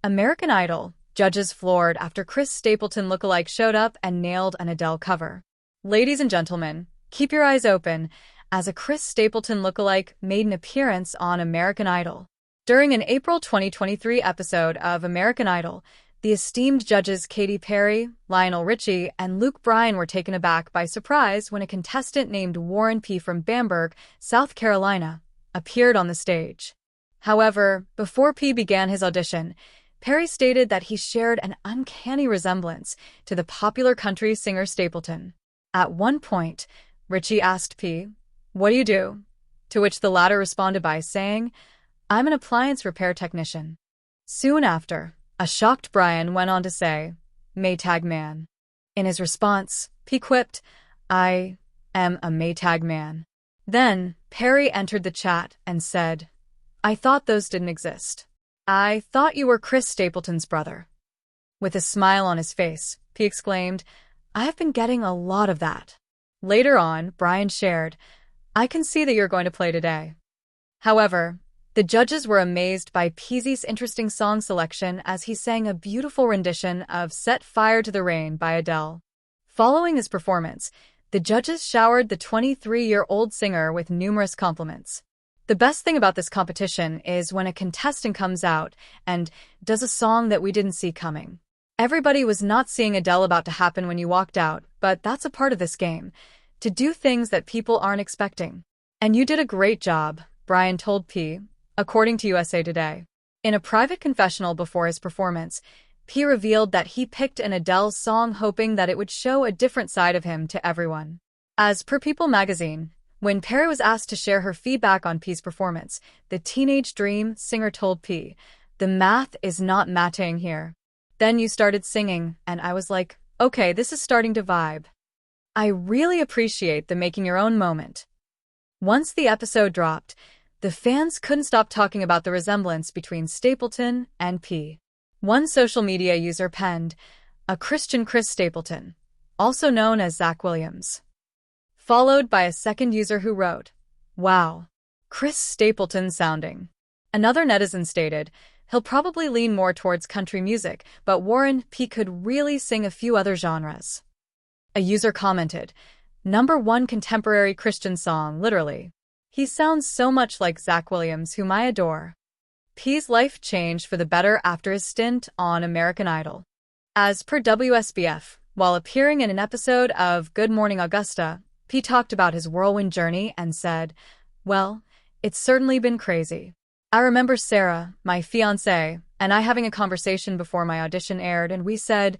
American Idol. Judges floored after Chris Stapleton lookalike showed up and nailed an Adele cover. Ladies and gentlemen, keep your eyes open as a Chris Stapleton lookalike made an appearance on American Idol. During an April 2023 episode of American Idol, the esteemed judges Katy Perry, Lionel Richie, and Luke Bryan were taken aback by surprise when a contestant named Warren P. from Bamberg, South Carolina, appeared on the stage. However, before P began his audition, Perry stated that he shared an uncanny resemblance to the popular country singer Stapleton. At one point, Richie asked P, "What do you do?" To which the latter responded by saying, "I'm an appliance repair technician." Soon after, a shocked Bryan went on to say, "Maytag man." In his response, P quipped, "I am a Maytag man." Then, Perry entered the chat and said, "I thought those didn't exist. I thought you were Chris Stapleton's brother." With a smile on his face, P exclaimed, "I've been getting a lot of that." Later on, Bryan shared, "I can see that you're going to play today." However, the judges were amazed by P's interesting song selection as he sang a beautiful rendition of Set Fire to the Rain by Adele. Following his performance, the judges showered the 23-year-old singer with numerous compliments. The best thing about this competition is when a contestant comes out and does a song that we didn't see coming. Everybody was not seeing Adele about to happen when you walked out, but that's a part of this game, to do things that people aren't expecting. "And you did a great job," Bryan told P, according to USA Today. In a private confessional before his performance, P revealed that he picked an Adele song hoping that it would show a different side of him to everyone. As per People magazine, when Perry was asked to share her feedback on P's performance, the Teenage Dream singer told P, "The math is not matching here. Then you started singing, and I was like, okay, this is starting to vibe." I really appreciate the making your own moment. Once the episode dropped, the fans couldn't stop talking about the resemblance between Stapleton and P. One social media user penned, "A Christian Chris Stapleton," also known as Zach Williams. Followed by a second user who wrote, "Wow, Chris Stapleton sounding." Another netizen stated, "He'll probably lean more towards country music, but Warren P could really sing a few other genres." A user commented, "#1 contemporary Christian song, literally. He sounds so much like Zach Williams, whom I adore." P's life changed for the better after his stint on American Idol. As per WSBF, while appearing in an episode of Good Morning Augusta, P talked about his whirlwind journey and said, "Well, it's certainly been crazy. I remember Sarah, my fiancée, and I having a conversation before my audition aired, and we said,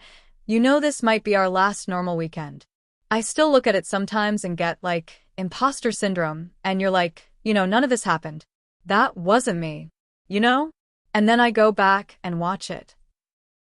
this might be our last normal weekend. I still look at it sometimes and get, imposter syndrome, and you're like, none of this happened. That wasn't me. And then I go back and watch it.